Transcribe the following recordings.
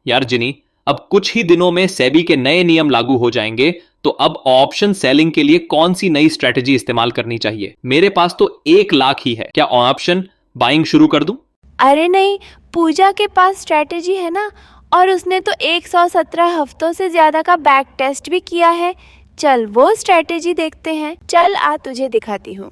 यार जिनी, अब कुछ ही दिनों में सेबी के नए नियम लागू हो जाएंगे, तो अब ऑप्शन सेलिंग के लिए कौन सी नई स्ट्रेटेजी इस्तेमाल करनी चाहिए? मेरे पास तो 1 लाख ही है। क्या ऑप्शन बाइंग शुरू कर दूं? अरे नहीं, पूजा के पास स्ट्रैटेजी है ना। और उसने तो 117 हफ्तों से ज्यादा का बैक टेस्ट भी किया है। चल वो स्ट्रैटेजी देखते हैं। चल आ तुझे दिखाती हूँ।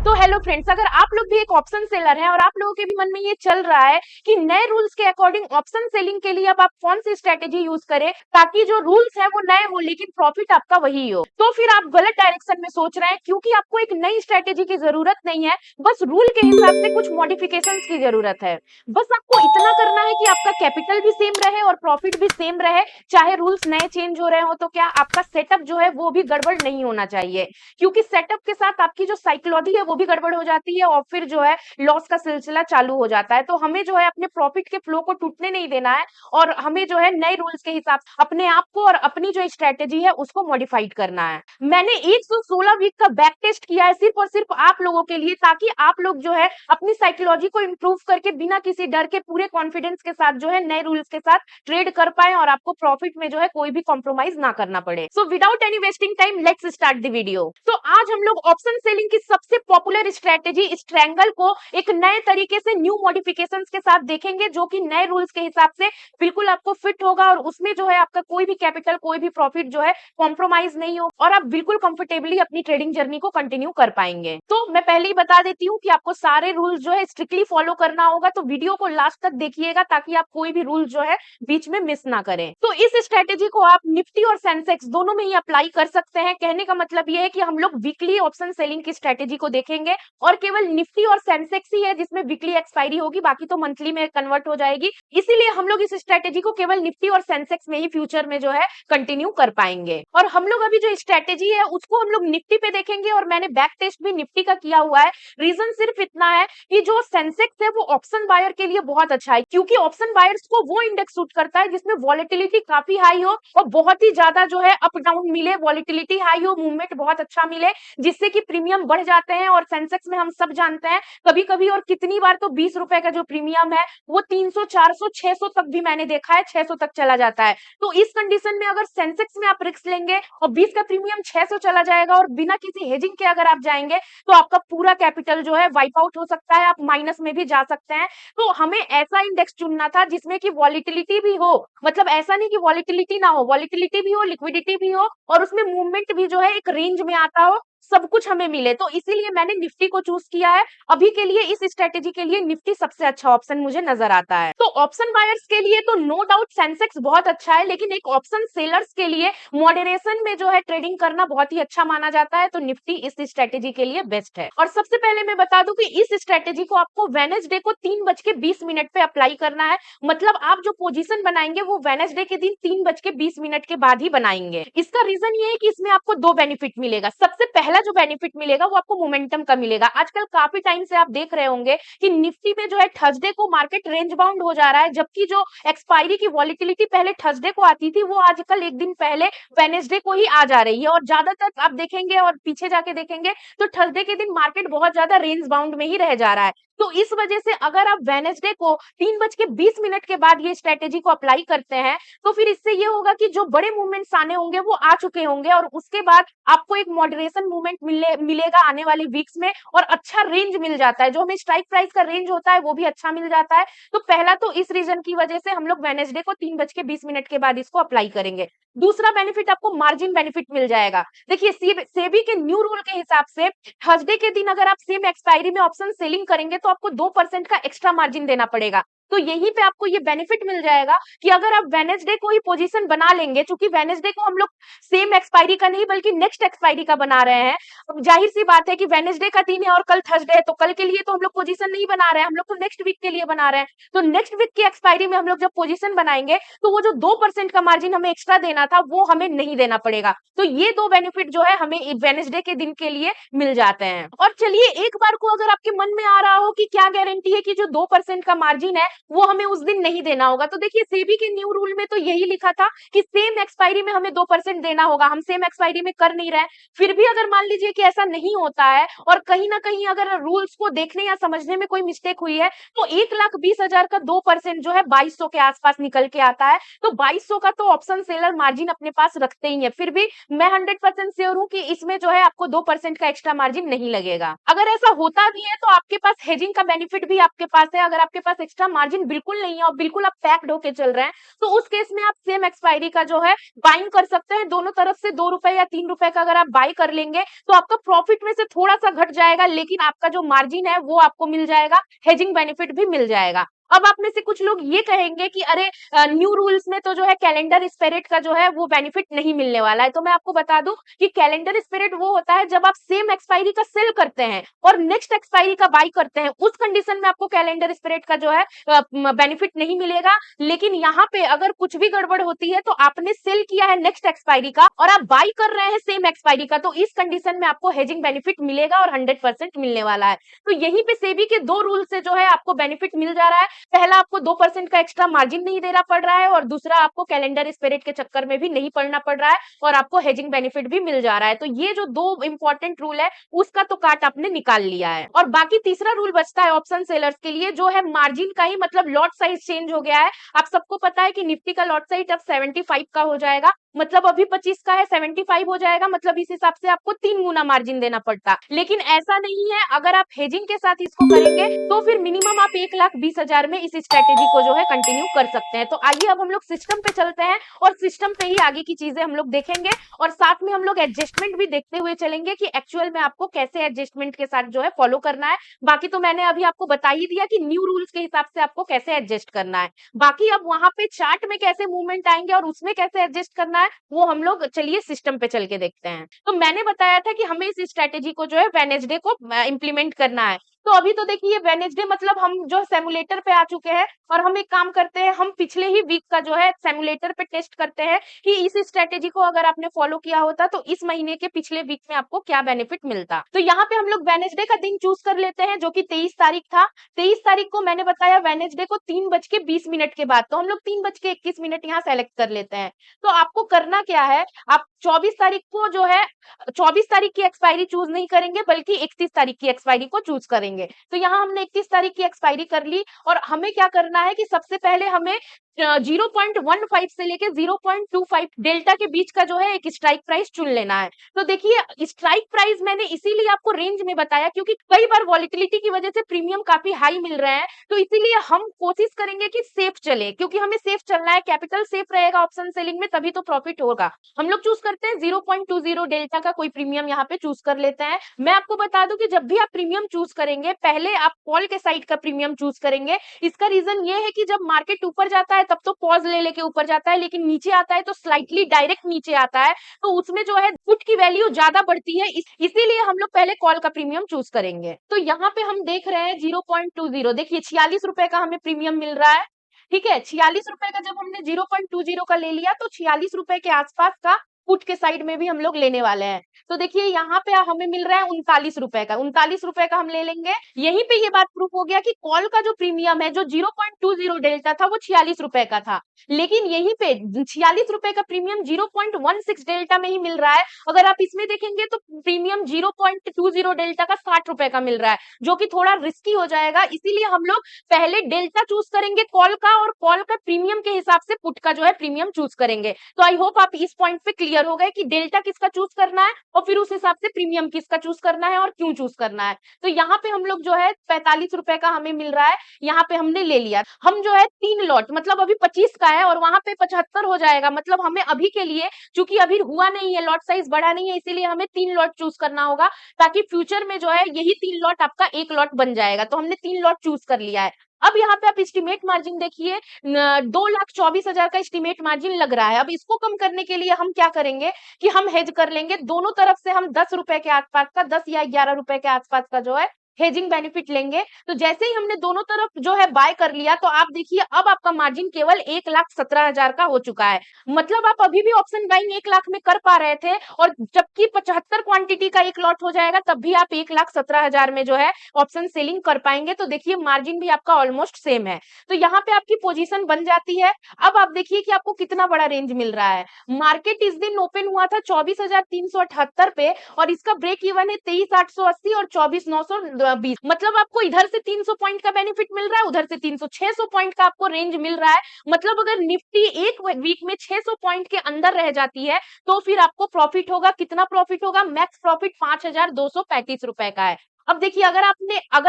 तो हेलो फ्रेंड्स, अगर आप लोग भी एक ऑप्शन सेलर हैं और आप लोगों के भी मन में ये चल रहा है कि नए रूल्स के अकॉर्डिंग ऑप्शन सेलिंग के लिए अब आप कौन सी स्ट्रेटेजी यूज करें ताकि जो रूल्स है वो नए हो लेकिन प्रॉफिट आपका वही हो, तो फिर आप गलत डायरेक्शन में सोच रहे हैं, क्योंकि आपको एक नई स्ट्रेटेजी की जरूरत नहीं है। बस रूल के हिसाब से कुछ मॉडिफिकेशन की जरूरत है। बस आपको इतना करना है कि आपका कैपिटल भी सेम रहे और प्रॉफिट भी सेम रहे, चाहे रूल्स नए चेंज हो रहे हो। तो क्या आपका सेटअप जो है वो भी गड़बड़ नहीं होना चाहिए, क्योंकि सेटअप के साथ आपकी जो साइकोलॉजी है वो भी गड़बड़ हो जाती है और फिर जो है लॉस का सिलसिला चालू हो जाता है। तो हमें जो है अपने प्रॉफिट के फ्लो को टूटने नहीं देना है और हमें जो है नए रूल्स के हिसाब से अपने आप को और अपनी जो स्ट्रेटेजी है उसको मॉडिफाइड करना है। मैंने 116 वीक का बैक टेस्ट किया है सिर्फ और सिर्फ आप लोगों के लिए, ताकि आप लोग जो है अपनी साइकोलॉजी को इंप्रूव करके बिना किसी डर के पूरे कॉन्फिडेंस के साथ जो है नए रूल्स के साथ ट्रेड कर पाए और आपको प्रॉफिट में जो है कोई भी कॉम्प्रोमाइज ना करना पड़े। So without any wasting time let's start the video. तो आज हम लोग ऑप्शन सेलिंग की सबसे पॉपुलर स्ट्रेटेजी स्ट्रैंगल को एक नए तरीके से न्यू मॉडिफिकेशंस के साथ देखेंगे, जो कि नए रूल्स के हिसाब से बिल्कुल आपको फिट होगा और उसमें जो है आपका कोई भी कैपिटल कोई भी प्रॉफिट जो है कॉम्प्रोमाइज नहीं हो और आप बिल्कुल कंफर्टेबली अपनी ट्रेडिंग जर्नी को कंटिन्यू कर पाएंगे। तो मैं पहले ही बता देती हूँ कि आपको सारे रूल्स जो है स्ट्रिक्टली फॉलो करना होगा, तो वीडियो को लास्ट तक देखिएगा ताकि आप कोई भी रूल जो है बीच में मिस ना करें। तो इस स्ट्रेटेजी को आप निफ्टी और सेंसेक्स दोनों में ही अप्लाई कर सकते हैं। कहने का मतलब ये है कि हम लोग वीकली ऑप्शन सेलिंग की स्ट्रेटेजी को देखेंगे और केवल निफ्टी और सेंसेक्स ही है जिसमें वीकली एक्सपायरी होगी, बाकी तो मंथली में कन्वर्ट हो जाएगी। इसीलिए हम लोग इस स्ट्रेटेजी को केवल निफ्टी और सेंसेक्स में ही फ्यूचर में जो है कंटिन्यू कर पाएंगे। और हम लोग अभी जो स्ट्रेटेजी है उसको हम लोग निफ्टी पे देखेंगे और मैंने बैक टेस्ट भी निफ्टी का किया हुआ है। रीजन सिर्फ इतना है कि जो सेंसेक्स है वो ऑप्शन बायर के लिए बहुत अच्छा है, क्योंकि ऑप्शन बायर्स को वो इंडेक्स सूट करता है जिसमें वॉलेटिलिटी काफी हाई हो और बहुत ही ज्यादा जो है अप डाउन मिले, वॉलेटिलिटी हाई हो, मूवमेंट बहुत अच्छा मिले, जिससे कि प्रीमियम बढ़ जाते हैं। और सेंसेक्स में हम सब जानते हैं कभी कभी और कितनी बार तो 20 रुपए का जो प्रीमियम है वो 300 400 600 तक भी मैंने देखा है, 600 तक चला जाता है। तो इस कंडीशन में अगर सेंसेक्स में आप रिस्क लेंगे और 20 का प्रीमियम 600 चला जाएगा और बिना किसी हेजिंग के अगर आप जाएंगे तो आपका पूरा कैपिटल जो है वाइप आउट हो सकता है, आप माइनस में भी जा सकते हैं। तो हमें ऐसा इंडेक्स चुनना था जिसमें कि वॉलिटिलिटी भी हो, मतलब ऐसा नहीं कि वॉलिटिलिटी ना हो, वॉलिटिलिटी भी हो, लिक्विडिटी भी हो और उसमें मूवमेंट भी जो है एक रेंज में आता हो, सब कुछ हमें मिले। तो इसीलिए मैंने निफ्टी को चूज किया है। अभी के लिए इस स्ट्रेटेजी के लिए निफ्टी सबसे अच्छा ऑप्शन मुझे नजर आता है। तो ऑप्शन बायर्स के लिए तो नो डाउट सेंसेक्स बहुत अच्छा है, लेकिन एक ऑप्शन सेलर्स के लिए मॉडरेशन में जो है ट्रेडिंग करना बहुत ही अच्छा माना जाता है, तो निफ्टी इस स्ट्रेटेजी के लिए बेस्ट है। और सबसे पहले मैं बता दूं कि इस स्ट्रेटेजी को आपको वेडनेसडे को 3:20 पे अप्लाई करना है। मतलब आप जो पोजीशन बनाएंगे वो वेडनेसडे के दिन 3:20 के बाद ही बनाएंगे। इसका रीजन ये है कि इसमें आपको दो बेनिफिट मिलेगा। सबसे पहला जो बेनिफिट मिलेगा वो आपको मोमेंटम का मिलेगा। आजकल काफी टाइम से आप देख रहे होंगे कि निफ्टी में जो है थर्सडे को मार्केट रेंज बाउंड हो जा रहा है, जबकि जो एक्सपायरी की वॉलिटिलिटी पहले थर्सडे को आती थी वो आजकल एक दिन पहले वेडनेसडे को ही आ जा रही है। और ज्यादातर आप देखेंगे और पीछे जाके देखेंगे तो थर्सडे के दिन मार्केट बहुत ज्यादा रेंज बाउंड में ही रह जा रहा है। तो इस वजह से अगर आप वेडनेसडे को 3:20 के बाद ये स्ट्रेटेजी को अप्लाई करते हैं तो फिर इससे ये होगा कि जो बड़े मूवमेंट्स आने होंगे वो आ चुके होंगे और उसके बाद आपको एक मॉडरेशन मूवमेंट मिलेगा आने वाली वीक्स में और अच्छा रेंज मिल जाता है। जो हमें स्ट्राइक प्राइस का रेंज होता है वो भी अच्छा मिल जाता है। तो पहला तो इस रीजन की वजह से हम लोग वेडनेसडे को 3:20 के बाद इसको अप्लाई करेंगे। दूसरा बेनिफिट आपको मार्जिन बेनिफिट मिल जाएगा। देखिए सेबी के न्यू रूल के हिसाब से थर्सडे के दिन अगर आप सेम एक्सपायरी में ऑप्शन सेलिंग करेंगे तो आपको 2% का एक्स्ट्रा मार्जिन देना पड़ेगा। तो यहीं पे आपको ये बेनिफिट मिल जाएगा कि अगर आप वेडनेसडे को ही पोजीशन बना लेंगे, क्योंकि वेडनेसडे को हम लोग सेम एक्सपायरी का नहीं बल्कि नेक्स्ट एक्सपायरी का बना रहे हैं। अब जाहिर सी बात है कि वेडनेसडे का दिन है और कल थर्सडे है, तो कल के लिए तो हम लोग पोजीशन नहीं बना रहे हैं, हम लोग तो नेक्स्ट वीक के लिए बना रहे हैं। तो नेक्स्ट वीक की एक्सपायरी में हम लोग जब पोजीशन बनाएंगे तो वो जो 2% का मार्जिन हमें एक्स्ट्रा देना था वो हमें नहीं देना पड़ेगा। तो ये दो बेनिफिट जो है हमें वेडनेसडे के दिन के लिए मिल जाते हैं। और चलिए एक बार को अगर आपके मन में आ रहा हो कि क्या गारंटी है कि जो 2% का मार्जिन है वो हमें उस दिन नहीं देना होगा। तो देखिए सेबी के न्यू रूल में तो यही लिखा था कि सेम एक्सपायरी में हमें 2% देना होगा, हम सेम एक्सपायरी में कर नहीं रहे हैं। फिर भी अगर मान लीजिए कि ऐसा नहीं होता है और कहीं न कहीं अगर रूल्स को देखने या समझने में कोई मिस्टेक हुई है, तो 1,20,000 का 2% जो है 2200 के आसपास निकल के आता है। तो 2200 का तो ऑप्शन सेलर मार्जिन अपने पास रखते ही है। फिर भी मैं 100% श्योर हूँ कि इसमें जो है आपको 2% का एक्स्ट्रा मार्जिन नहीं लगेगा। अगर ऐसा होता भी है तो आपके पास हेजिंग का बेनिफिट भी आपके पास है। अगर आपके पास एक्स्ट्रा मार्जिन बिल्कुल नहीं है और बिल्कुल आप पैक्ड होके चल रहे हैं, तो उस केस में आप सेम एक्सपायरी का जो है बाइंग कर सकते हैं। दोनों तरफ से 2 रुपए या 3 रुपए का अगर आप बाय कर लेंगे, तो आपका प्रॉफिट में से थोड़ा-सा घट जाएगा, लेकिन आपका जो मार्जिन है वो आपको मिल जाएगा, हेजिंग बेनिफिट भी मिल जाएगा। अब आप में से कुछ लोग ये कहेंगे कि अरे न्यू रूल्स में तो जो है कैलेंडर स्पिरिट का जो है वो बेनिफिट नहीं मिलने वाला है। तो मैं आपको बता दूं कि कैलेंडर स्पिरिट वो होता है जब आप सेम एक्सपायरी का सेल करते हैं और नेक्स्ट एक्सपायरी का बाय करते हैं, उस कंडीशन में आपको कैलेंडर स्पिरिट का जो है बेनिफिट नहीं मिलेगा। लेकिन यहाँ पे अगर कुछ भी गड़बड़ होती है तो आपने सेल किया है नेक्स्ट एक्सपायरी का और आप बाय कर रहे हैं सेम एक्सपायरी का, तो इस कंडीशन में आपको हेजिंग बेनिफिट मिलेगा और 100% मिलने वाला है। तो यहीं पे सेबी के 2 रूल से जो है आपको बेनिफिट मिल जा रहा है। पहला, आपको 2% का एक्स्ट्रा मार्जिन नहीं देना पड़ रहा है और दूसरा, आपको कैलेंडर स्पिरिट के चक्कर में भी नहीं पड़ना पड़ रहा है और आपको हेजिंग बेनिफिट भी मिल जा रहा है। तो ये जो 2 इंपॉर्टेंट रूल है उसका तो काट आपने निकाल लिया है। और बाकी तीसरा रूल बचता है ऑप्शन सेलर्स के लिए, जो है मार्जिन का ही, मतलब लॉट साइज चेंज हो गया है। आप सबको पता है कि निफ्टी का लॉट साइज अब 75 का हो जाएगा, मतलब अभी 25 का है, 75 हो जाएगा, मतलब इस हिसाब से आपको 3 गुना मार्जिन देना पड़ता। लेकिन ऐसा नहीं है, अगर आप हेजिंग के साथ इसको करेंगे तो फिर मिनिमम आप 1,20,000 में इस स्ट्रेटेजी को जो है कंटिन्यू कर सकते हैं। तो आइए अब हम लोग सिस्टम पे चलते हैं और सिस्टम पे ही आगे की चीजें हम लोग देखेंगे और साथ में हम लोग एडजस्टमेंट भी देखते हुए चलेंगे कि एक्चुअल में आपको कैसे एडजस्टमेंट के साथ जो है फॉलो करना है। बाकी तो मैंने अभी आपको बता ही दिया कि न्यू रूल्स के हिसाब से आपको कैसे एडजस्ट करना है। बाकी अब वहां पे चार्ट में कैसे मूवमेंट आएंगे और उसमें कैसे एडजस्ट करना है, वो हम लोग चलिए सिस्टम पे चल के देखते हैं। तो मैंने बताया था कि हमें इस स्ट्रेटेजी को जो है वेडनेसडे को इंप्लीमेंट करना है। तो अभी तो देखिए वेडनेसडे मतलब हम जो सिमुलेटर पे आ चुके हैं और हम एक काम करते हैं, हम पिछले ही वीक का जो है सिमुलेटर पे टेस्ट करते हैं कि इस स्ट्रेटेजी को अगर आपने फॉलो किया होता तो इस महीने के पिछले वीक में आपको क्या बेनिफिट मिलता। तो यहाँ पे हम लोग वेडनेसडे का दिन चूज कर लेते हैं, जो कि 23 तारीख था। 23 तारीख को मैंने बताया वेडनेसडे को 3:20 के बाद, तो हम लोग 3:21 यहाँ सेलेक्ट कर लेते हैं। तो आपको करना क्या है, आप 24 तारीख को जो है 24 तारीख की एक्सपायरी चूज नहीं करेंगे बल्कि 31 तारीख की एक्सपायरी को चूज करेंगे। तो यहाँ हमने 31 तारीख की एक्सपायरी कर ली और हमें क्या करना है कि सबसे पहले हमें 0.15 से लेके 0.25 डेल्टा के बीच का जो है एक स्ट्राइक प्राइस चुन लेना है। तो देखिए स्ट्राइक प्राइस मैंने इसीलिए आपको रेंज में बताया क्योंकि कई बार वॉलिटिलिटी की वजह से प्रीमियम काफी हाई मिल रहे हैं, तो इसीलिए हम कोशिश करेंगे कि सेफ चले, क्योंकि हमें सेफ चलना है, कैपिटल सेफ रहेगा ऑप्शन सेलिंग में तभी तो प्रॉफिट होगा। हम लोग चूज करते हैं 0.20 डेल्टा का कोई प्रीमियम यहाँ पे चूज कर लेते हैं। मैं आपको बता दूं कि जब भी आप प्रीमियम चूज करेंगे पहले आप कॉल के साइड का प्रीमियम चूज करेंगे। इसका रीजन ये है कि जब मार्केट ऊपर जाता है तब तो पॉज ले लेके ऊपर जाता है, लेकिन नीचे आता है तो स्लाइटली डायरेक्ट नीचे आता है, तो उसमें जो है पुट की वैल्यू ज्यादा बढ़ती है, इसीलिए हम लोग पहले कॉल का प्रीमियम चूज करेंगे। तो यहाँ पे हम देख रहे हैं 0.20, देखिए 46 रुपए का हमें प्रीमियम मिल रहा है। ठीक है, 46 रुपए का जब हमने 0.20 का ले लिया तो 46 रुपए के आसपास का पुट के साइड में भी हम लोग लेने वाले हैं। तो देखिए यहाँ पे हमें मिल रहा है 39 रुपए का, 39 रुपए का हम ले लेंगे। यहीं पे ये बात प्रूफ हो गया कि कॉल का जो प्रीमियम है, जो 0.20 डेल्टा था वो 46 रुपए का था, लेकिन यहीं पे 46 रुपए का प्रीमियम 0.16 डेल्टा में ही मिल रहा है। अगर आप इसमें देखेंगे तो प्रीमियम 0.20 डेल्टा का 60 रुपए का मिल रहा है, जो कि थोड़ा रिस्की हो जाएगा। इसीलिए हम लोग पहले डेल्टा चूज करेंगे कॉल का और कॉल का प्रीमियम के हिसाब से पुट का जो है प्रीमियम चूज करेंगे। तो आई होप आप इस पॉइंट पे क्लियर हो गए कि डेल्टा किसका चूज करना है और फिर उस हिसाब से प्रीमियम किसका चूज करना है और क्यों चूज करना है। तो यहाँ पे हम लोग जो है 45 रुपए का हमें मिल रहा है, यहाँ पे हमने ले लिया। हम जो है 3 लॉट, मतलब अभी 25 का है और वहां पे 75 हो जाएगा, मतलब हमें अभी के लिए, चूंकि अभी हुआ नहीं है, लॉट साइज बढ़ा नहीं है, इसीलिए हमें 3 लॉट चूज करना होगा, ताकि फ्यूचर में जो है यही 3 लॉट आपका 1 लॉट बन जाएगा। तो हमने 3 लॉट चूज कर लिया है। अब यहाँ पे आप एस्टिमेट मार्जिन देखिए, 2,24,000 का एस्टिमेट मार्जिन लग रहा है। अब इसको कम करने के लिए हम क्या करेंगे कि हम हेज कर लेंगे दोनों तरफ से, हम 10 रुपए के आसपास का, 10 या 11 रुपए के आसपास का जो है हेजिंग बेनिफिट लेंगे। तो जैसे ही हमने दोनों तरफ जो है बाय कर लिया, तो आप देखिए अब आपका मार्जिन केवल 1,17,000 का हो चुका है। मतलब आप अभी भी ऑप्शन बाइंग 1 लाख में कर पा रहे थे, और जबकि 75 क्वांटिटी का एक लॉट हो जाएगा तब भी आप 1,17,000 में जो है ऑप्शन सेलिंग कर पाएंगे। तो देखिए मार्जिन भी आपका ऑलमोस्ट सेम है। तो यहाँ पे आपकी पोजीशन बन जाती है। अब आप देखिए कि आपको कितना बड़ा रेंज मिल रहा है। मार्केट इस दिन ओपन हुआ था 24,378 पे, और इसका ब्रेक इवन है 23,880 और 24,920। मतलब आपको इधर से 300 पॉइंट का बेनिफिट मिल रहा है, उधर से 300, 600 पॉइंट का आपको रेंज मिल रहा है। मतलब अगर निफ्टी एक वीक में 600 पॉइंट के अंदर रह जाती है तो फिर आपको प्रॉफिट होगा। कितना प्रॉफिट होगा? मैक्स प्रॉफिट 5,235 रुपए का है। अब देखिए अगर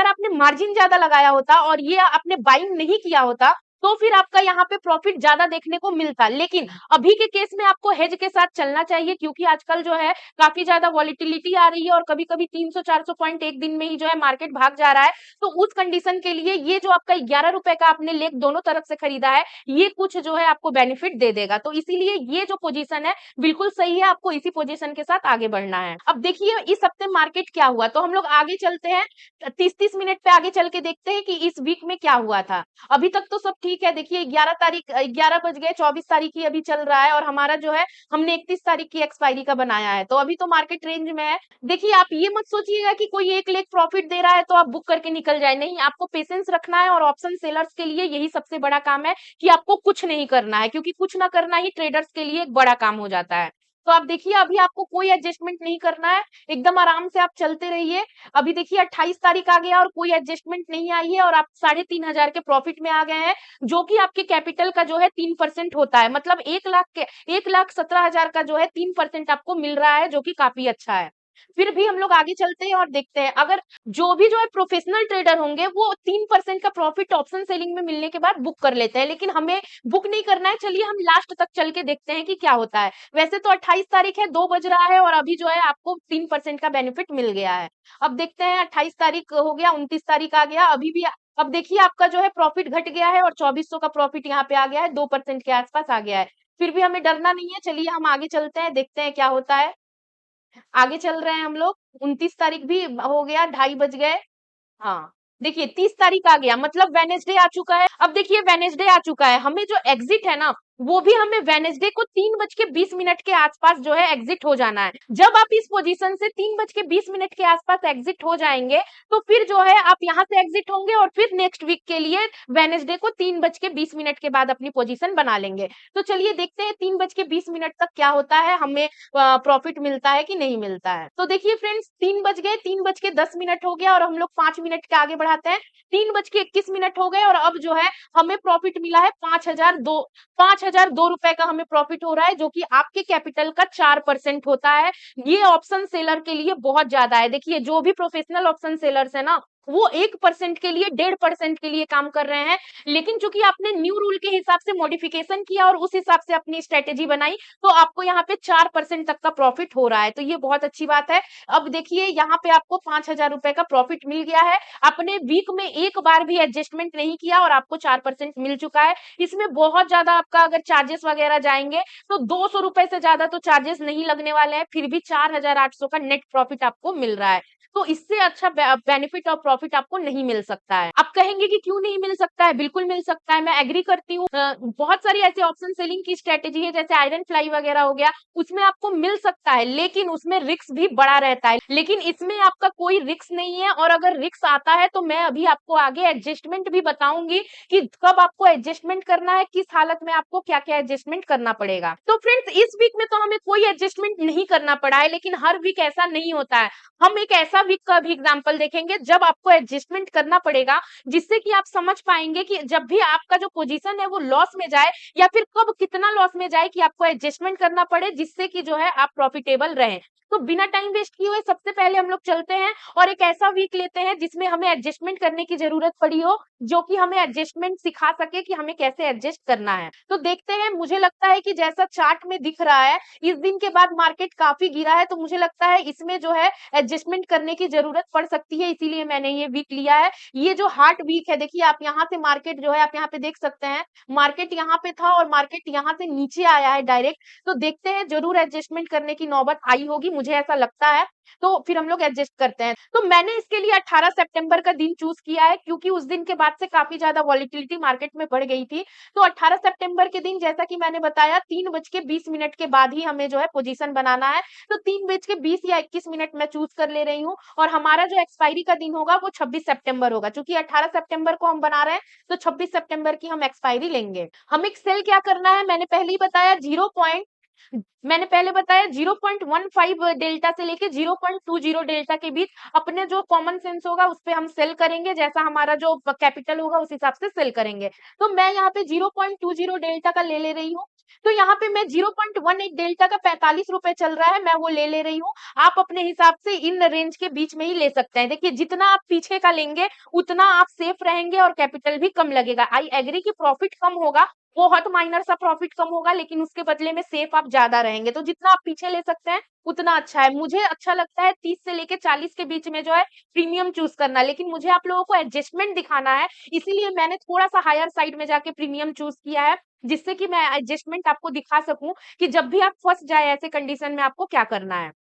आपने मार्जिन ज्यादा लगाया होता और ये आपने बाइंग नहीं किया होता, तो फिर आपका यहाँ पे प्रॉफिट ज्यादा देखने को मिलता। लेकिन अभी के केस में आपको हेज के साथ चलना चाहिए, क्योंकि आजकल जो है काफी ज्यादा वॉलिटिलिटी आ रही है, और कभी कभी 300-400 पॉइंट एक दिन में ही जो है मार्केट भाग जा रहा है। तो उस कंडीशन के लिए ये जो आपका 11 रुपए का आपने लेग दोनों तरफ से खरीदा है, ये कुछ जो है आपको बेनिफिट दे देगा। तो इसीलिए ये जो पोजीशन है बिल्कुल सही है, आपको इसी पोजीशन के साथ आगे बढ़ना है। अब देखिए इस हफ्ते मार्केट क्या हुआ, तो हम लोग आगे चलते हैं, 30-30 मिनट पे आगे चल के देखते हैं कि इस वीक में क्या हुआ था। अभी तक तो सब ठीक है। देखिए 11 बज गए, 24 तारीख की अभी चल रहा है, और हमारा जो है हमने 31 तारीख की एक्सपायरी का बनाया है, तो अभी तो मार्केट रेंज में है। देखिए आप ये मत सोचिएगा कि कोई एक लेग प्रॉफिट दे रहा है तो आप बुक करके निकल जाए, नहीं, आपको पेशेंस रखना है। और ऑप्शन सेलर्स के लिए यही सबसे बड़ा काम है कि आपको कुछ नहीं करना है, क्योंकि कुछ ना करना ही ट्रेडर्स के लिए एक बड़ा काम हो जाता है। तो आप देखिए अभी आपको कोई एडजस्टमेंट नहीं करना है, एकदम आराम से आप चलते रहिए। अभी देखिए 28 तारीख आ गया और कोई एडजस्टमेंट नहीं आई है, और आप 3,500 के प्रॉफिट में आ गए हैं, जो कि आपके कैपिटल का जो है 3% होता है। मतलब 1,17,000 का जो है 3% आपको मिल रहा है, जो कि काफी अच्छा है। फिर भी हम लोग आगे चलते हैं और देखते हैं, अगर जो भी जो है प्रोफेशनल ट्रेडर होंगे वो 3% का प्रॉफिट ऑप्शन सेलिंग में मिलने के बाद बुक कर लेते हैं, लेकिन हमें बुक नहीं करना है। चलिए हम लास्ट तक चल के देखते हैं कि क्या होता है। वैसे तो 28 तारीख है, 2 बज रहा है, और अभी जो है आपको 3% का बेनिफिट मिल गया है। अब देखते हैं 28 तारीख हो गया, 29 तारीख आ गया, अभी भी अब देखिए आपका जो है प्रॉफिट घट गया है, और 2400 का प्रॉफिट यहाँ पे आ गया है, 2% के आसपास आ गया है। फिर भी हमें डरना नहीं है, चलिए हम आगे चलते हैं, देखते हैं क्या होता है। आगे चल रहे हैं हम लोग, 29 तारीख भी हो गया, 2:30 बज गए। हाँ, देखिए 30 तारीख आ गया, मतलब वेडनेसडे आ चुका है। अब देखिए वेडनेसडे आ चुका है, हमें जो एग्जिट है ना, वो भी हमें वेडनेसडे को 3:20 के आसपास जो है एग्जिट हो जाना है। जब आप इस पोजीशन से 3:20 के आसपास एग्जिट हो जाएंगे, तो फिर जो है आप यहाँ से एग्जिट होंगे, और फिर नेक्स्ट वीक के लिए वेडनेसडे को 3:20 के बाद अपनी पोजीशन बना लेंगे। तो चलिए देखते हैं 3:20 तक क्या होता है, हमें प्रॉफिट मिलता है कि नहीं मिलता है। तो देखिए फ्रेंड्स 3 बज गए, 3:10 हो गया, और हम लोग 5 मिनट के आगे बढ़ाते हैं। 3:21 हो गए, और अब जो है हमें प्रॉफिट मिला है 5,002 रुपए का हमें प्रॉफिट हो रहा है, जो कि आपके कैपिटल का 4% होता है। ये ऑप्शन सेलर के लिए बहुत ज्यादा है। देखिए जो भी प्रोफेशनल ऑप्शन सेलर्स है ना, वो 1% के लिए, 1.5% के लिए काम कर रहे हैं, लेकिन चूंकि आपने न्यू रूल के हिसाब से मॉडिफिकेशन किया और उस हिसाब से अपनी स्ट्रेटेजी बनाई, तो आपको यहाँ पे 4% तक का प्रॉफिट हो रहा है, तो ये बहुत अच्छी बात है। अब देखिए यहाँ पे आपको 5,000 रुपए का प्रॉफिट मिल गया है। आपने वीक में एक बार भी एडजस्टमेंट नहीं किया और आपको 4% मिल चुका है। इसमें बहुत ज्यादा आपका अगर चार्जेस वगैरह जाएंगे तो 200 रुपए से ज्यादा तो चार्जेस नहीं लगने वाले हैं, फिर भी 4,800 का नेट प्रॉफिट आपको मिल रहा है। तो इससे अच्छा बेनिफिट और प्रॉफिट आपको नहीं मिल सकता है। आप कहेंगे कि क्यों नहीं मिल सकता है? बिल्कुल मिल सकता है, मैं एग्री करती हूँ। बहुत सारी ऐसे ऑप्शन सेलिंग की स्ट्रेटेजी है, जैसे आयरन फ्लाई वगैरह हो गया, उसमें आपको मिल सकता है, लेकिन उसमें रिस्क भी बड़ा रहता है। लेकिन इसमें आपका कोई रिस्क नहीं है, और अगर रिस्क आता है तो मैं अभी आपको आगे एडजस्टमेंट भी बताऊंगी कि कब आपको एडजस्टमेंट करना है, किस हालत में आपको क्या क्या एडजस्टमेंट करना पड़ेगा। तो फ्रेंड्स इस वीक में तो हमें कोई एडजस्टमेंट नहीं करना पड़ा है, लेकिन हर वीक ऐसा नहीं होता है। हम एक ऐसा वीक का भी एग्जांपल देखेंगे जब आपको एडजस्टमेंट करना पड़ेगा, जिससे कि आप समझ पाएंगे कि जब भी आपका जो पोजीशन है वो लॉस में जाए, या फिर कब कितना लॉस में जाए कि आपको एडजस्टमेंट करना पड़े, जिससे कि जो है आप प्रॉफिटेबल रहें। तो बिना टाइम वेस्ट किए हुए सबसे पहले हम लोग चलते हैं और एक ऐसा वीक लेते हैं जिसमें हमें एडजस्टमेंट करने की जरूरत पड़ी हो, जो कि हमें एडजस्टमेंट सिखा सके कि हमें कैसे एडजस्ट करना है। तो देखते हैं, मुझे लगता है कि जैसा चार्ट में दिख रहा है, इस दिन के बाद मार्केट काफी गिरा है, तो मुझे लगता है इसमें जो है एडजस्टमेंट करने की जरूरत पड़ सकती है, इसीलिए मैंने ये वीक लिया है। ये जो हार्ट वीक है, देखिए आप यहाँ से मार्केट जो है आप यहाँ पे देख सकते हैं, मार्केट यहाँ पे था और मार्केट यहाँ से नीचे आया है डायरेक्ट। तो देखते हैं, जरूर एडजस्टमेंट करने की नौबत आई होगी, मुझे ऐसा लगता है। तो फिर हम लोग एडजस्ट करते हैं। तो मैंने इसके लिए 18 सितंबर का दिन चूज किया है, क्योंकि उस दिन के बाद से काफी ज्यादा वॉलिटिलिटी मार्केट में बढ़ गई थी। तो 18 सितंबर के दिन, जैसा कि मैंने बताया, 3:20 के बाद ही हमें जो है पोजीशन बनाना है। तो 3:20 या 21 मिनट मैं चूज कर ले रही हूँ, और हमारा जो एक्सपायरी का दिन होगा वो 26 सितंबर होगा। चूंकि 18 सितंबर को हम बना रहे हैं, तो 26 सितंबर की हम एक्सपायरी लेंगे। हमें सेल क्या करना है, मैंने पहले बताया 0.15 डेल्टा से लेके 0.20 डेल्टा के बीच अपने जो कॉमन सेंस होगा उस पे हम सेल करेंगे, जैसा हमारा जो कैपिटल होगा उस हिसाब से सेल करेंगे। तो मैं यहाँ पे 0.20 डेल्टा का ले रही हूँ। तो यहाँ पे मैं 0.18 डेल्टा का 45 रुपए चल रहा है, मैं वो ले रही हूँ। आप अपने हिसाब से इन रेंज के बीच में ही ले सकते हैं। देखिए, जितना आप पीछे का लेंगे उतना आप सेफ रहेंगे और कैपिटल भी कम लगेगा। आई एग्री कि प्रॉफिट कम होगा, बहुत माइनर सा प्रॉफिट कम होगा, लेकिन उसके बदले में सेफ आप ज्यादा रहेंगे। तो जितना आप पीछे ले सकते हैं उतना अच्छा है। मुझे अच्छा लगता है 30 से लेके 40 के बीच में जो है प्रीमियम चूज करना, लेकिन मुझे आप लोगों को एडजस्टमेंट दिखाना है, इसीलिए मैंने थोड़ा सा हायर साइड में जाके प्रीमियम चूज किया है, जिससे कि मैं एडजस्टमेंट आपको दिखा सकूं कि जब भी आप फंस जाए ऐसे कंडीशन में आपको क्या करना है।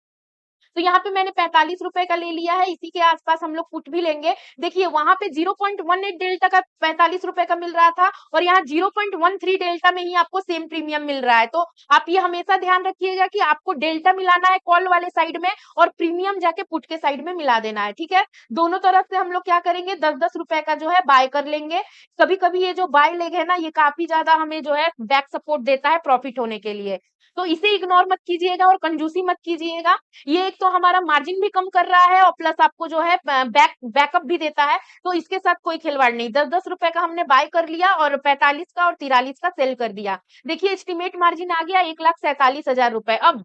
तो यहाँ पे मैंने 45 रुपए का ले लिया है, इसी के आसपास हम लोग पुट भी लेंगे। देखिए, वहां पे 0.18 डेल्टा का 45 रुपए का मिल रहा था, और यहाँ 0.13 डेल्टा में ही आपको सेम प्रीमियम मिल रहा है। तो आप ये हमेशा ध्यान रखिएगा कि आपको डेल्टा मिलाना है कॉल वाले साइड में, और प्रीमियम जाके पुट के साइड में मिला देना है, ठीक है। दोनों तरफ से हम लोग क्या करेंगे, 10-10 रुपए का जो है बाय कर लेंगे। कभी कभी ये जो बाय लेग है ना, ये काफी ज्यादा हमें जो है बैक सपोर्ट देता है प्रॉफिट होने के लिए। तो इसे इग्नोर मत कीजिएगा और कंजूसी मत कीजिएगा। ये एक तो हमारा मार्जिन भी कम कर रहा है, और प्लस आपको जो है बैकअप भी देता है। तो इसके साथ कोई खिलवाड़ नहीं। 10-10 रुपए का हमने बाय कर लिया, और 45 का और 43 का सेल कर दिया। देखिए, एस्टिमेट मार्जिन आ गया 1,47,000 रुपए। अब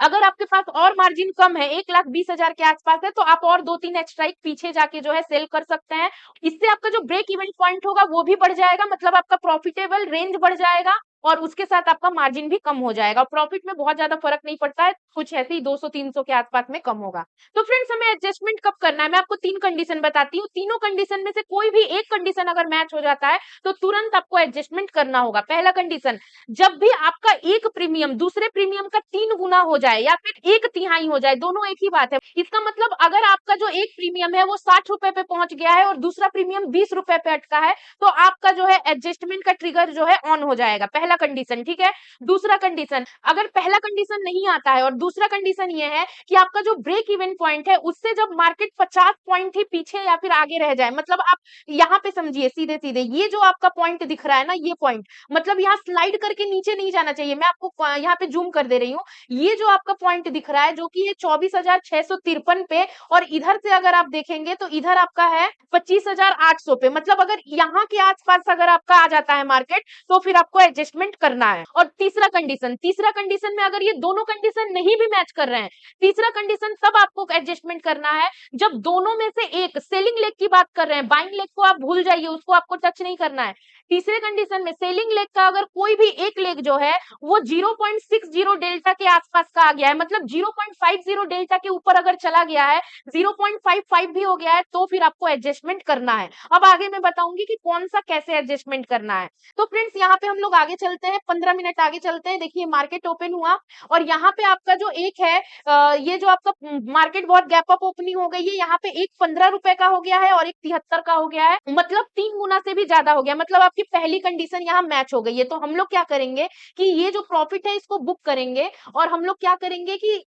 अगर आपके पास और मार्जिन कम है, 1,20,000 के आसपास है, तो आप और 2-3 स्ट्राइक पीछे जाके जो है सेल कर सकते हैं। इससे आपका जो ब्रेक इवन पॉइंट होगा वो भी बढ़ जाएगा, मतलब आपका प्रॉफिटेबल रेंज बढ़ जाएगा, और उसके साथ आपका मार्जिन भी कम हो जाएगा। प्रॉफिट में बहुत ज्यादा फर्क नहीं पड़ता है, कुछ ऐसे ही 200-300 के आसपास में कम होगा। तो फ्रेंड्स, हमें एडजस्टमेंट कब करना है, मैं आपको 3 कंडीशन बताती हूँ। तीनों कंडीशन में से कोई भी एक कंडीशन अगर मैच हो जाता है तो तुरंत आपको एडजस्टमेंट करना होगा। पहला कंडीशन, जब भी आपका एक प्रीमियम दूसरे प्रीमियम का 3 गुना हो जाए या फिर 1/3 हो जाए, दोनों एक ही बात है। इसका मतलब अगर आपका जो एक प्रीमियम है वो 60 रुपए पे पहुंच गया है और दूसरा प्रीमियम 20 रुपए पे अटका है, तो आपका जो है एडजस्टमेंट का ट्रिगर जो है ऑन हो जाएगा। पहला कंडीशन, ठीक है। दूसरा कंडीशन, अगर पहला कंडीशन नहीं आता है और दूसरा कंडीशन ये है कि आपका जो ब्रेक इवन पॉइंट है उससे जब मार्केट 50 पॉइंट ही पीछे या फिर आगे रह जाए, मतलब आप यहाँ पे समझिए, सीधे सीधे ये जो आपका पॉइंट दिख रहा है ना, ये पॉइंट मतलब यहाँ स्लाइड करके नीचे नहीं जाना चाहिए। मैं आपको यहाँ पे जूम कर दे रही हूँ। ये जो आपका पॉइंट दिख रहा है जो कि ये 24,653 पे, और इधर से अगर आप देखेंगे तो इधर आपका है 25,800 पे। मतलब अगर यहाँ के आसपास अगर आपका आ जाता है मार्केट, तो फिर आपको एडजस्टमेंट करना है। और तीसरा कंडीशन में अगर ये दोनों कंडीशन नहीं भी मैच कर रहे हैं, तीसरा कंडीशन तब आपको एडजस्टमेंट करना है जब दोनों में से एक, सेलिंग लेग की बात कर रहे हैं, बाइंग लेग को आप भूल जाइए, उसको आपको टच नहीं करना है। तीसरे कंडीशन में सेलिंग लेग का अगर कोई भी एक लेग जो है वो 0.60 डेल्टा के आसपास का आ गया है, मतलब 0.50 डेल्टा के ऊपर अगर चला गया है, 0.55 भी हो गया है, तो फिर आपको एडजस्टमेंट करना है। अब आगे मैं बताऊंगी कि कौन सा कैसे एडजस्टमेंट करना है। तो फ्रेंड्स, यहाँ पे हम लोग आगे चलते हैं, 15 मिनट आगे चलते हैं। देखिए, मार्केट ओपन हुआ और यहाँ पे आपका जो एक है ये जो आपका मार्केट बहुत गैप अप ओपनिंग हो गई है, यहाँ पे एक 15 रुपए का हो गया है और एक 73 का हो गया है, मतलब 3 गुना से भी ज्यादा हो गया। मतलब आपकी पहली कंडीशन यहाँ मैच हो गई है। तो हम लोग क्या करेंगे कि ये जो प्रॉफिट है इसको बुक करेंगे, और हम लोग क्या करेंगे कि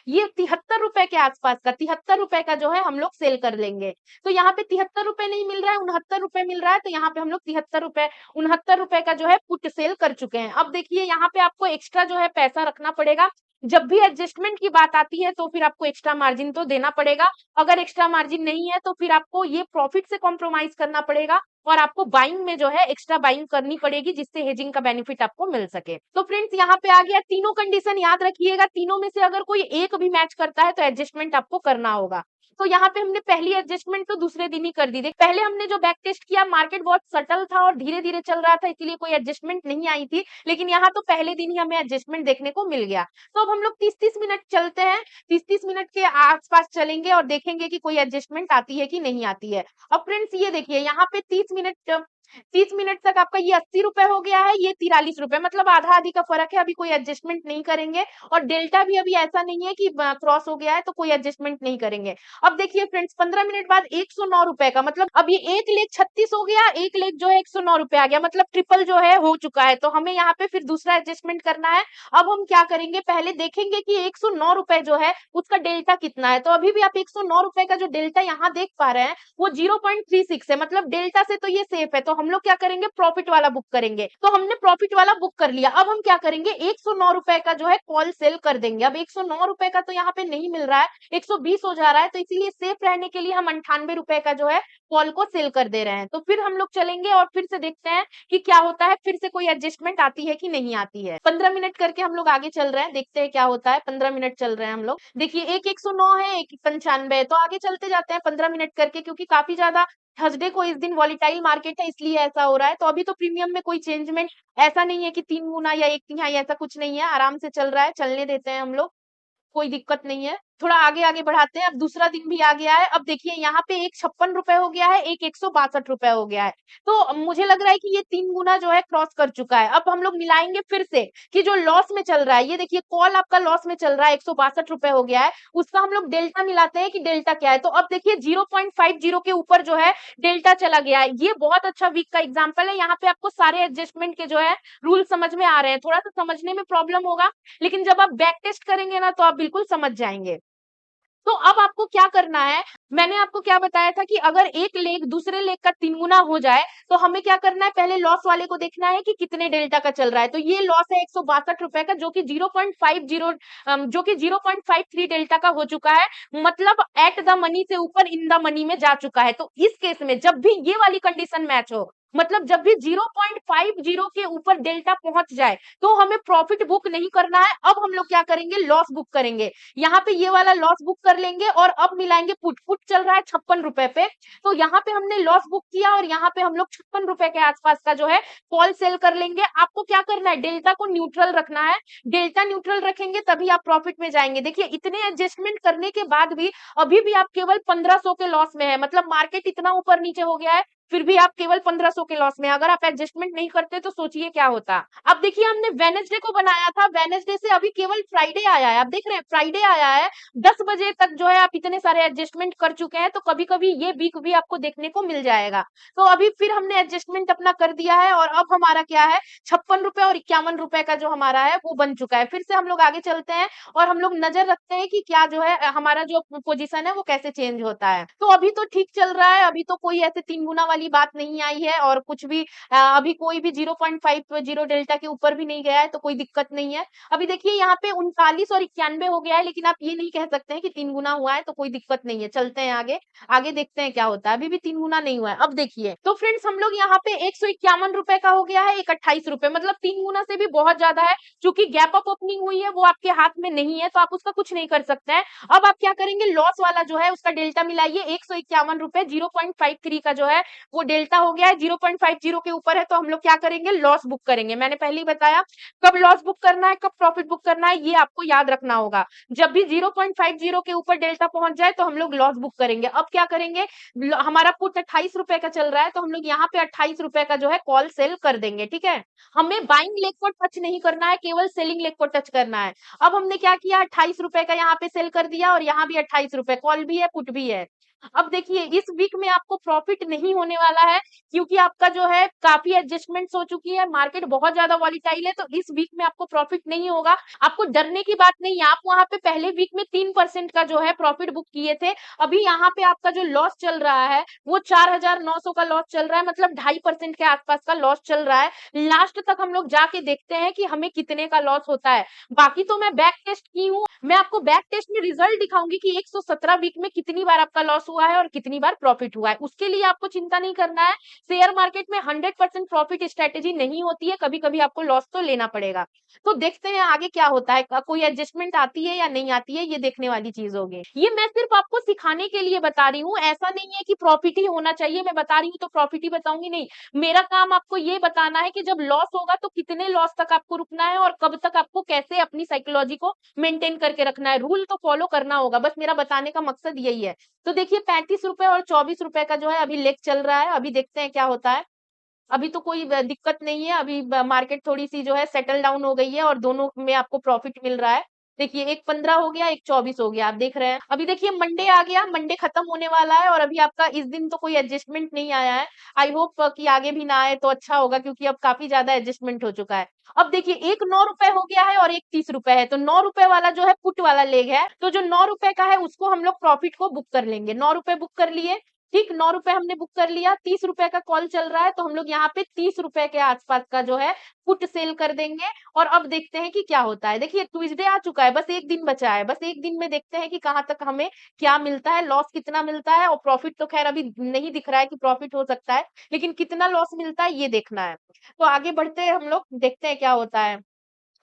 ये 73 रुपए के आसपास का, 73 रुपए का जो है हम लोग सेल कर लेंगे। तो यहाँ पे 73 रुपए नहीं मिल रहा है, 69 रुपए मिल रहा है, तो यहाँ पे हम लोग 73 रुपए 69 रुपए का जो है पुट सेल कर चुके हैं। अब देखिए, यहाँ पे आपको एक्स्ट्रा जो है पैसा रखना पड़ेगा। जब भी एडजस्टमेंट की बात आती है तो फिर आपको एक्स्ट्रा मार्जिन तो देना पड़ेगा। अगर एक्स्ट्रा मार्जिन नहीं है तो फिर आपको ये प्रॉफिट से कॉम्प्रोमाइज करना पड़ेगा, और आपको बाइंग में जो है एक्स्ट्रा बाइंग करनी पड़ेगी, जिससे हेजिंग का बेनिफिट आपको मिल सके। तो फ्रेंड्स, यहाँ पे आ गया, तीनों कंडीशन याद रखिएगा, तीनों में से अगर कोई एक भी मैच करता है तो एडजस्टमेंट आपको करना होगा। तो यहाँ पे हमने पहली एडजस्टमेंट तो दूसरे दिन ही कर दी थी। पहले हमने जो बैक टेस्ट किया मार्केट बहुत सटल था और धीरे-धीरे चल रहा था इसीलिए कोई एडजस्टमेंट नहीं आई थी। लेकिन यहाँ तो पहले दिन ही हमें एडजस्टमेंट देखने को मिल गया। तो अब हम लोग 30-30 मिनट चलते हैं, 30-30 मिनट के आस-पास चलेंगे और देखेंगे कि कोई एडजस्टमेंट आती है कि नहीं आती है। अब फ्रेंड्स ये देखिए यहाँ पे 30 मिनट तक आपका ये 80 रुपए हो गया है, ये 43 रुपए, मतलब आधा-आधी का फ़र्क है, अभी कोई एडजस्टमेंट नहीं करेंगे और डेल्टा भी अभी ऐसा नहीं है कि क्रॉस हो गया है तो कोई एडजस्टमेंट नहीं करेंगे। अब देखिए फ्रेंड्स 15 मिनट बाद 109 रुपए का, मतलब अब ये 1 लेख 36 हो गया, 1 लेख जो है 109 रुपए आ गया, मतलब ट्रिपल जो है हो चुका है। तो हमें यहाँ पे फिर दूसरा एडजस्टमेंट करना है। अब हम क्या करेंगे, पहले देखेंगे कि 109 रुपए जो है उसका डेल्टा कितना है। तो अभी भी आप 109 रुपए का जो डेल्टा यहाँ देख पा रहे हैं वो 0.36 है, मतलब डेल्टा से तो ये सेफ है। तो हम लोग क्या करेंगे, प्रॉफिट वाला बुक करेंगे। तो हमने प्रॉफिट वाला बुक कर लिया। अब हम क्या करेंगे, 109 रुपए का जो है कॉल सेल कर देंगे। अब 109 रुपए का तो यहाँ पे नहीं मिल रहा है, 120 हो जा रहा है, तो इसीलिए सेफ रहने के लिए हम 98 रुपए का जो है कॉल को सेल कर दे रहे हैं। तो फिर हम लोग चलेंगे और फिर से देखते हैं कि क्या होता है, फिर से कोई एडजस्टमेंट आती है कि नहीं आती है। 15 मिनट करके हम लोग आगे चल रहे हैं, देखते हैं क्या होता है। 15 मिनट चल रहे हैं हम लोग, देखिए एक 109 है, एक 95 है, तो आगे चलते जाते हैं 15 मिनट करके, क्योंकि काफी ज्यादा थर्सडे को इस दिन वॉलीटाइल मार्केट है इसलिए ऐसा हो रहा है। तो अभी तो प्रीमियम में कोई चेंजमेंट ऐसा नहीं है कि 3 गुना या 1 तिहाई, ऐसा कुछ नहीं है, आराम से चल रहा है, चलने देते हैं हम लोग, कोई दिक्कत नहीं है। थोड़ा आगे-आगे बढ़ाते हैं, अब दूसरा दिन भी आ गया है। अब देखिए यहाँ पे एक 56 रुपए हो गया है, एक 162 रुपए हो गया है। तो मुझे लग रहा है कि ये 3 गुना जो है क्रॉस कर चुका है। अब हम लोग मिलाएँगे फिर से कि जो लॉस में चल रहा है, ये देखिए कॉल आपका लॉस में चल रहा है, 162 रुपए हो गया है, उसका हम लोग डेल्टा मिलाते हैं कि डेल्टा क्या है। तो अब देखिए 0.50 के ऊपर जो है डेल्टा चला गया है। ये बहुत अच्छा वीक का एग्जांपल है, यहाँ पे आपको सारे एडजस्टमेंट के जो है रूल समझ में आ रहे हैं। थोड़ा-सा समझने में प्रॉब्लम होगा, लेकिन जब आप बैक टेस्ट करेंगे ना तो आप बिल्कुल समझ जाएँगे। तो अब आपको क्या करना है, मैंने आपको क्या बताया था कि अगर एक लेग दूसरे लेग का 3 गुना हो जाए, तो हमें क्या करना है, पहले लॉस वाले को देखना है कि कितने डेल्टा का चल रहा है। तो ये लॉस है 162 रुपए का, जो कि 0.50 जो कि 0.53 डेल्टा का हो चुका है, मतलब एट द मनी से ऊपर इन द मनी में जा चुका है। तो इस केस में जब भी ये वाली कंडीशन मैच हो, मतलब जब भी 0.50 के ऊपर डेल्टा पहुंच जाए, तो हमें प्रॉफिट बुक नहीं करना है। अब हम लोग क्या करेंगे, लॉस बुक करेंगे। यहाँ पे ये वाला लॉस बुक कर लेंगे और अब मिलाएंगे पुट। पुट चल रहा है 56 रुपए पे, तो यहाँ पे हमने लॉस बुक किया और यहाँ पे हम लोग 56 रुपए के आसपास का जो है कॉल सेल कर लेंगे। आपको क्या करना है, डेल्टा को न्यूट्रल रखना है। डेल्टा न्यूट्रल रखेंगे तभी आप प्रॉफिट में जाएंगे। देखिए इतने एडजस्टमेंट करने के बाद भी अभी भी आप केवल 1500 के लॉस में है, मतलब मार्केट इतना ऊपर नीचे हो गया है, फिर भी आप केवल 1500 के लॉस में। अगर आप एडजस्टमेंट नहीं करते तो सोचिए क्या होता। अब देखिए हमने वेडनेसडे को बनाया था, वेडनेसडे से अभी केवल फ्राइडे आया है। आप देख रहे हैं फ्राइडे आया है, 10 बजे तक जो है आप इतने सारे एडजस्टमेंट कर चुके हैं, तो कभी-कभी ये वीक भी आपको देखने को मिल जाएगा। तो अभी फिर हमने एडजस्टमेंट अपना कर दिया है और अब हमारा क्या है, 56 रुपए और 51 रुपए का जो हमारा है वो बन चुका है। फिर से हम लोग आगे चलते हैं और हम लोग नजर रखते हैं कि क्या जो है हमारा जो पोजीशन है वो कैसे चेंज होता है। तो अभी तो ठीक चल रहा है, अभी तो कोई ऐसे 3 गुना वाली बात नहीं आई है और कुछ भी अभी कोई भी 0.50 डेल्टा के ऊपर भी नहीं गया है, तो कोई दिक्कत नहीं है। अभी देखिए यहाँ पे 39 और 91 हो गया है, लेकिन आप ये नहीं कह सकते हैं कि 3 गुना हुआ है, तो कोई दिक्कत नहीं है। चलते हैं आगे, आगे देखते हैं क्या होता है। अभी भी 3 गुना नहीं हुआ है। अब देखिए तो फ्रेंड्स हम लोग यहाँ पे 151 रुपए का हो गया है, एक 28 रुपए, मतलब 3 गुना से भी बहुत ज्यादा है। चूंकि गैप अप ओपनिंग हुई है वो आपके हाथ में नहीं है, तो आप उसका कुछ नहीं कर सकते हैं। अब आप क्या करेंगे, लॉस वाला जो है उसका डेल्टा मिलाइए, 151 रुपए, 0.53 का जो है वो डेल्टा हो गया है, 0.50 के ऊपर है, तो हम लोग क्या करेंगे, लॉस बुक करेंगे। मैंने पहले ही बताया कब लॉस बुक करना है, कब प्रॉफिट बुक करना है, ये आपको याद रखना होगा। जब भी 0.50 के ऊपर डेल्टा पहुंच जाए तो हम लोग लॉस बुक करेंगे। अब क्या करेंगे, हमारा पुट 28 रुपए का चल रहा है, तो हम लोग यहाँ पे 28 रुपए का जो है कॉल सेल कर देंगे। ठीक है, हमें बाइंग लेग को टच नहीं करना है, केवल सेलिंग लेग को टच करना है। अब हमने क्या किया, 28 रुपए का यहाँ पे सेल कर दिया और यहाँ भी 28 रुपए, कॉल भी है पुट भी है। अब देखिए इस वीक में आपको प्रॉफिट नहीं होने वाला है, क्योंकि आपका जो है काफी एडजस्टमेंट्स हो चुकी है, मार्केट बहुत ज्यादा वॉलीटाइल है, तो इस वीक में आपको प्रॉफिट नहीं होगा। आपको डरने की बात नहीं है, आप वहां पे पहले वीक में 3% का जो है प्रॉफिट बुक किए थे। अभी यहाँ पे आपका जो लॉस चल रहा है वो 4900 का लॉस चल रहा है, मतलब 2.5% के आसपास का लॉस चल रहा है। लास्ट तक हम लोग जाके देखते हैं कि हमें कितने का लॉस होता है। बाकी तो मैं बैक टेस्ट की हूँ, मैं आपको बैक टेस्ट में रिजल्ट दिखाऊंगी कि 117 वीक में कितनी बार आपका लॉस हुआ है और कितनी बार प्रॉफिट हुआ है। उसके लिए आपको चिंता नहीं करना है। शेयर मार्केट में 100% प्रॉफिट स्ट्रेटेजी नहीं होती है, कभी-कभी आपको लॉस तो लेना पड़ेगा। तो देखते हैं आगे क्या होता है, कोई एडजस्टमेंट आती है या नहीं आती है, ये देखने वाली चीज होगी। ये मैं सिर्फ आपको सिखाने के लिए बता रही हूँ, ऐसा नहीं है कि प्रॉफिट ही होना चाहिए, मैं बता रही हूँ तो प्रॉफिट ही बताऊंगी, नहीं। मेरा काम आपको ये बताना है कि जब लॉस होगा तो कितने लॉस तक आपको रुकना है और कब तक आपको कैसे अपनी साइकोलॉजी को मेंटेन करके रखना है। रूल तो फॉलो करना होगा, बस मेरा बताने का मकसद यही है। तो देखिए 35 रुपए और 24 रुपए का जो है अभी लेग चल रहा है, अभी देखते हैं क्या होता है। अभी तो कोई दिक्कत नहीं है, अभी मार्केट थोड़ी सी जो है सेटल डाउन हो गई है और दोनों में आपको प्रॉफिट मिल रहा है। देखिए एक 15 हो गया, एक 24 हो गया, आप देख रहे हैं। अभी देखिए मंडे आ गया, मंडे खत्म होने वाला है और अभी आपका इस दिन तो कोई एडजस्टमेंट नहीं आया है। आई होप कि आगे भी ना आए तो अच्छा होगा, क्योंकि अब काफी ज्यादा एडजस्टमेंट हो चुका है। अब देखिए एक 9 रुपए हो गया है और एक 30 रुपए है, तो 9 रुपए वाला जो है पुट वाला लेग है, तो जो 9 रुपए का है उसको हम लोग प्रॉफिट को बुक कर लेंगे। 9 रुपए बुक कर लिए, ठीक, 9 रुपए हमने बुक कर लिया। 30 रुपए का कॉल चल रहा है, तो हम लोग यहाँ पे 30 रुपए के आसपास का जो है पुट सेल कर देंगे और अब देखते हैं कि क्या होता है। देखिए ट्यूसडे आ चुका है, बस एक दिन बचा है, बस एक दिन में देखते हैं कि कहाँ तक हमें क्या मिलता है, लॉस कितना मिलता है, और प्रॉफिट तो खैर अभी नहीं दिख रहा है कि प्रॉफिट हो सकता है, लेकिन कितना लॉस मिलता है ये देखना है। तो आगे बढ़ते हैं हम लोग, देखते हैं क्या होता है,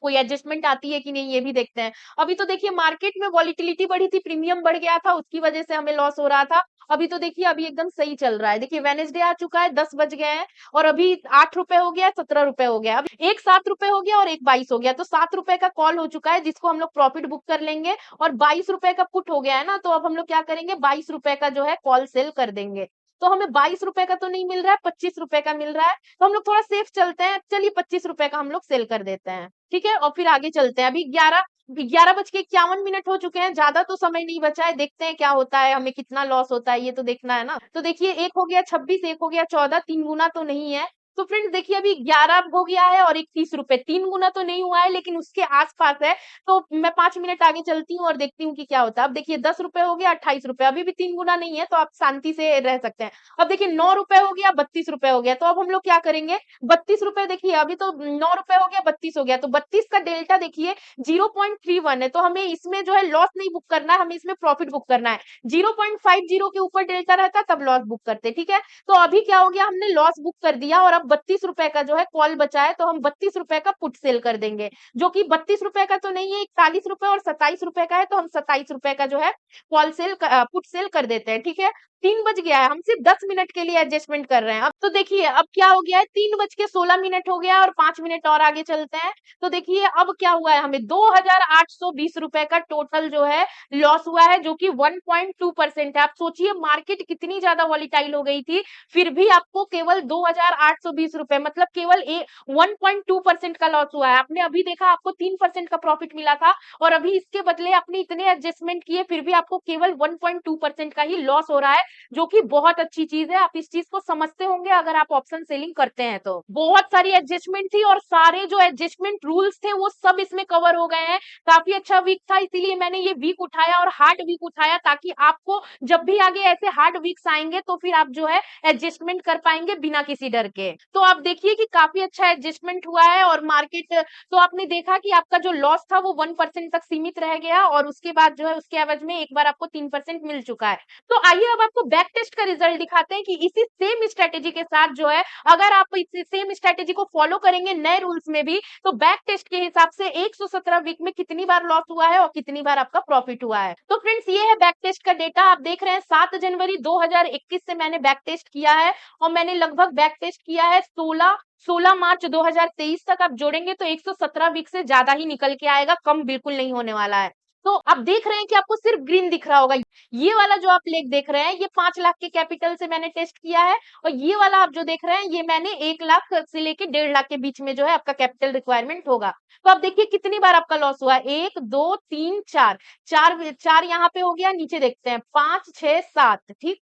कोई एडजस्टमेंट आती है कि नहीं, ये भी देखते हैं। अभी तो देखिए मार्केट में वॉलीटिलिटी बढ़ी थी, प्रीमियम बढ़ गया था, उसकी वजह से हमें लॉस हो रहा था। अभी तो देखिए अभी एकदम सही चल रहा है। देखिए वेडनेसडे आ चुका है, 10 बज गए हैं और अभी 8 रुपए हो गया, 17 रुपए हो गया, अब एक 7 रुपए हो गया और एक 22 हो गया, तो 7 रुपए का कॉल हो चुका है जिसको हम लोग प्रॉफिट बुक कर लेंगे और 22 रुपए का पुट हो गया है ना, तो अब हम लोग क्या करेंगे, 22 रुपए का जो है कॉल सेल कर देंगे। तो हमें 22 रुपए का तो नहीं मिल रहा है, 25 रुपए का मिल रहा है, तो हम लोग थोड़ा सेफ चलते हैं। चलिए 25 रुपए का हम लोग सेल कर देते हैं, ठीक है, और फिर आगे चलते हैं। अभी 11 बज के 51 मिनट हो चुके हैं, ज्यादा तो समय नहीं बचा है, देखते हैं क्या होता है, हमें कितना लॉस होता है ये तो देखना है ना। तो देखिए एक हो गया 26, एक हो गया 14, 3 गुना तो नहीं है। तो फ्रेंड्स देखिए अभी 11 हो गया है और एक 30 रुपए, 3 गुना तो नहीं हुआ है लेकिन उसके आसपास है। तो मैं 5 मिनट आगे चलती हूँ और देखती हूँ कि क्या होता है। अब देखिए 10 रुपए हो गया, 28 रुपए, अभी भी 3 गुना नहीं है, तो आप शांति से रह सकते हैं। अब देखिए 9 रुपए हो गया, 32 रुपए हो गया, तो अब हम लोग क्या करेंगे, 32 रुपए, देखिए अभी तो 9 रुपए हो गया, 32 हो गया, तो 32 का डेल्टा देखिए 0.31 है, तो हमें इसमें जो है लॉस नहीं बुक करना है, हमें इसमें प्रॉफिट बुक करना है। 0.50 के ऊपर डेल्टा रहता तब लॉस बुक करते, ठीक है। तो अभी क्या हो गया, हमने लॉस बुक कर दिया और अब 32 रुपए का जो है कॉल बचा है, तो हम 32 रुपए का पुट सेल कर देंगे, जो कि 32 रुपए का तो नहीं है, 41 रुपए और 27 रुपए का है, तो हम 27 रुपए का जो है कॉल सेल पुट सेल कर देते हैं, ठीक है। 3 बज गया है, हम सिर्फ 10 मिनट के लिए एडजस्टमेंट कर रहे हैं। अब तो देखिए अब क्या हो गया है, 3 बज के 16 मिनट हो गया और 5 मिनट और आगे चलते हैं। तो देखिए अब क्या हुआ है, हमें 2820 रुपए का टोटल जो है लॉस हुआ है, जो कि 1.2% है। आप सोचिए मार्केट कितनी ज्यादा वॉलीटाइल हो गई थी, फिर भी आपको केवल 2820 रुपए, मतलब केवल 1.2% का लॉस हुआ है। आपने अभी देखा आपको 3% का प्रॉफिट मिला था और अभी इसके बदले आपने इतने एडजस्टमेंट किए, फिर भी आपको केवल 1.2% का ही लॉस हो रहा है, जो कि बहुत अच्छी चीज है। आप इस चीज को समझते होंगे अगर आप ऑप्शन सेलिंग करते हैं तो। बहुत सारी एडजस्टमेंट थी और सारे जो एडजस्टमेंट रूल्स थे वो सब इसमें कवर हो गए हैं। काफी अच्छा वीक था, इसीलिए मैंने ये वीक उठाया और हार्ड वीक उठाया, ताकि आपको जब भी आगे ऐसे हार्ड वीक्स आएंगे तो फिर आप जो है एडजस्टमेंट कर पाएंगे बिना किसी डर के। तो आप देखिए कि काफी अच्छा एडजस्टमेंट हुआ है और मार्केट, तो आपने देखा कि आपका जो लॉस था वो 1% तक सीमित रह गया और उसके बाद जो है उसके एवज में एक बार आपको 3% मिल चुका है। तो आइए अब आपको बैक टेस्ट का रिजल्ट दिखाते हैं कि इसी सेम स्ट्रेटेजी के साथ जो है, अगर आप इस सेम स्ट्रेटेजी को फॉलो करेंगे नए रूल्स में भी, तो बैक टेस्ट के हिसाब से 117 वीक में कितनी बार लॉस हुआ है और कितनी बार आपका प्रॉफिट हुआ है। तो फ्रेंड्स ये है बैक टेस्ट का डेटा, आप देख रहे हैं 7 जनवरी 2021 से मैंने बैक टेस्ट किया है और मैंने लगभग बैक टेस्ट किया है 16 मार्च 2023 तक। आप जोड़ेंगे तो 117 वीक से ज्यादा ही निकल के आएगा, कम बिल्कुल नहीं होने वाला है। तो आप देख रहे हैं कि आपको सिर्फ ग्रीन दिख रहा होगा, ये वाला जो आप लेग देख रहे हैं ये 5 लाख के कैपिटल से मैंने टेस्ट किया है और ये वाला आप जो देख रहे हैं ये मैंने 1 लाख से लेके 1.5 लाख के बीच में जो है आपका कैपिटल रिक्वायरमेंट होगा। तो आप देखिए कितनी बार आपका लॉस हुआ है, 1 2 3 4, चार यहाँ पे हो गया, नीचे देखते हैं 5 6 7, ठीक,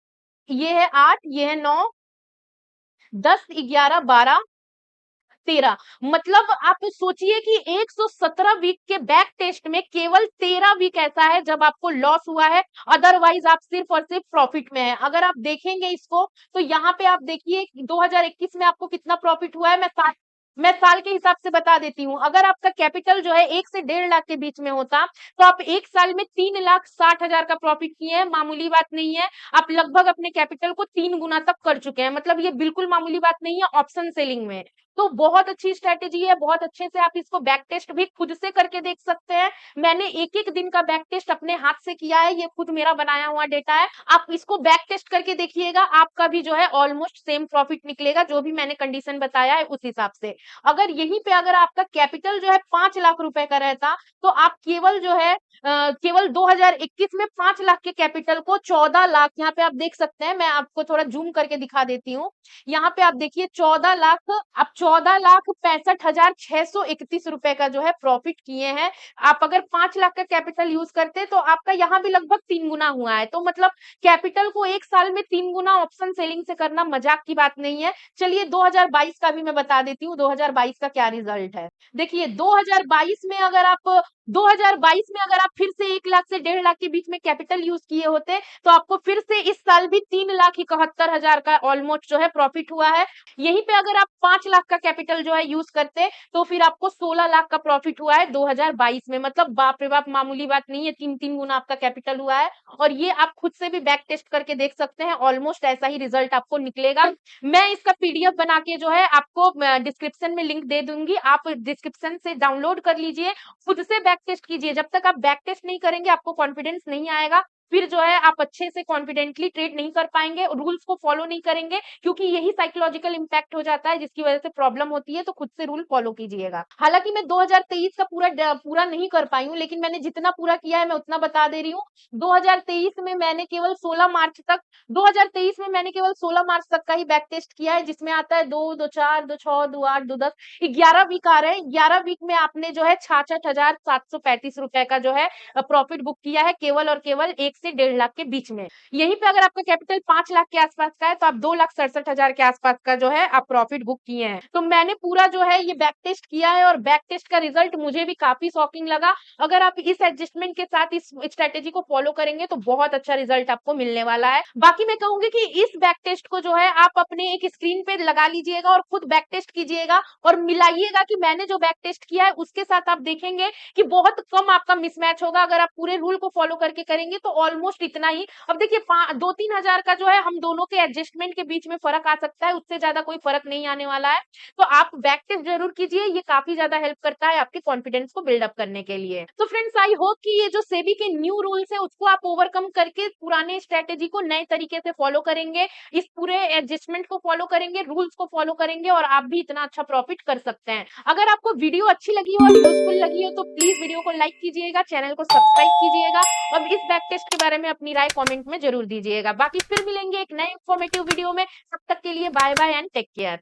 ये है 8, ये है 9 10 11 12 13, मतलब आप सोचिए कि 117 वीक के बैक टेस्ट में केवल 13 वीक ऐसा है जब आपको लॉस हुआ है, अदरवाइज आप सिर्फ और सिर्फ प्रॉफिट में है। अगर आप देखेंगे इसको तो यहाँ पे आप देखिए 2021 में आपको कितना प्रॉफिट हुआ है, मैं मैं साल के हिसाब से बता देती हूँ। अगर आपका कैपिटल जो है 1 से 1.5 लाख के बीच में होता, तो आप 1 साल में 3,60,000 का प्रॉफिट किए हैं, मामूली बात नहीं है। आप लगभग अपने कैपिटल को 3 गुना तक कर चुके हैं। मतलब ये बिल्कुल मामूली बात नहीं है ऑप्शन सेलिंग में। तो बहुत अच्छी स्ट्रैटेजी है, बहुत अच्छे से आप इसको बैक टेस्ट भी खुद से करके देख सकते हैं। मैंने एक-एक दिन का बैक टेस्ट अपने हाथ से किया है, ये खुद मेरा बनाया हुआ डेटा है। आप इसको बैक टेस्ट करके देखिएगा, आपका भी जो है ऑलमोस्ट सेम प्रॉफिट निकलेगा, जो भी मैंने कंडीशन बताया है उस हिसाब से। अगर यहीं पे अगर आपका कैपिटल जो है 5 लाख रुपए का रहता, तो आप केवल जो है केवल 2021 में 5 लाख के कैपिटल को 14 लाख, यहाँ पे आप देख सकते हैं, मैं आपको थोड़ा जूम करके दिखा देती हूँ। यहाँ पे आप देखिए 14 लाख, आप 14,65,631 रुपए का जो है प्रॉफिट किए हैं। आप अगर 5 लाख का कैपिटल यूज करते तो आपका यहाँ भी लगभग 3 गुना हुआ है। तो मतलब कैपिटल को 1 साल में 3 गुना ऑप्शन सेलिंग से करना मजाक की बात नहीं है। चलिए 2022 का भी मैं बता देती हूँ, 2022 का क्या रिजल्ट है। देखिए 2022 में अगर आप फिर से 1 लाख से 1.5 लाख के बीच में कैपिटल यूज किए होते, तो आपको फिर से इस साल भी 3,71,000 का ऑलमोस्ट जो है प्रॉफिट हुआ है। यहीं पे अगर आप 5 लाख का कैपिटल जो है यूज करते, तो फिर आपको 16 लाख का प्रॉफिट हुआ है 2022 में। मतलब बाप रे बाप, मामूली बात नहीं है, 3-3 गुना आपका कैपिटल हुआ है। और ये आप खुद से भी बैक टेस्ट करके देख सकते हैं, ऑलमोस्ट ऐसा ही रिजल्ट आपको निकलेगा। मैं इसका पीडीएफ बना के जो है आपको डिस्क्रिप्शन में लिंक दे दूंगी, आप डिस्क्रिप्शन से डाउनलोड कर लीजिए, खुद से बैक टेस्ट कीजिए। जब तक आप बैक टेस्ट नहीं करेंगे, आपको कॉन्फिडेंस नहीं आएगा, फिर जो है आप अच्छे से कॉन्फिडेंटली ट्रेड नहीं कर पाएंगे, रूल्स को फॉलो नहीं करेंगे, क्योंकि यही साइकोलॉजिकल इंपैक्ट हो जाता है जिसकी वजह से प्रॉब्लम होती है। तो खुद से रूल फॉलो कीजिएगा। हालांकि मैं 2023 का पूरा नहीं कर पाई हूँ, लेकिन मैंने जितना पूरा किया है मैं उतना बता दे रही हूँ। 2023 में मैंने केवल 16 मार्च तक 2023 में मैंने केवल 16 मार्च तक का ही बैक टेस्ट किया है, जिसमें आता है 2, 2, 4, 2, 6, 2, 8, 2, 10, 11 वीक आ रहे हैं। 11 वीक में आपने जो है 66,735 रुपए का जो है प्रॉफिट बुक किया है, केवल और केवल 1 से 1.5 लाख के बीच में। यहीं पे अगर आपका कैपिटल 5 लाख के आसपास का है, तो आप 2,67,000 के आसपास का जो है आप प्रॉफिट बुक किए हैं। तो मैंने पूरा जो है ये बैक टेस्ट किया है, और बैक टेस्ट का रिजल्ट मुझे भी काफी शॉकिंग लगा। अगर आप इस एडजस्टमेंट के साथ इस स्ट्रेटेजी को फॉलो करेंगे, तो बहुत अच्छा रिजल्ट आपको मिलने वाला है। बाकी मैं कहूंगी कि इस बैक टेस्ट को जो है आप अपने एक स्क्रीन पे लगा लीजिएगा और खुद बैक टेस्ट कीजिएगा, और मिलाइएगा कि मैंने जो बैक टेस्ट किया है उसके साथ आप देखेंगे कि बहुत कम आपका मिसमैच होगा। अगर आप पूरे रूल को फॉलो करके करेंगे तो ऑलमोस्ट इतना ही। अब देखिए 2-3 हजार का जो है हम दोनों के एडजस्टमेंट के बीच में फर्क आ सकता है, उससे ज्यादा कोई फर्क नहीं आने वाला है। तो आप बैक टेस्ट जरूर कीजिए, ये काफी ज्यादा हेल्प करता है आपके कॉन्फिडेंस को बिल्डअप करने के लिए। तो फ्रेंड्स, आई होप कि ये जो सेबी के न्यू रूल्स है उसको आप ओवरकम करके पुराने स्ट्रेटेजी को नए तरीके से फॉलो करेंगे, इस पूरे एडजस्टमेंट को फॉलो करेंगे, रूल्स को फॉलो करेंगे, और आप भी इतना अच्छा प्रॉफिट कर सकते हैं। अगर आपको वीडियो अच्छी लगी हो और यूजफुल लगी हो, तो प्लीज वीडियो को लाइक कीजिएगा, चैनल को सब्सक्राइब कीजिएगा, और इस बैक टेस्ट के बारे में अपनी राय कमेंट में जरूर दीजिएगा। बाकी फिर मिलेंगे एक नए इंफॉर्मेटिव वीडियो में, तब तक के लिए bye bye and take care.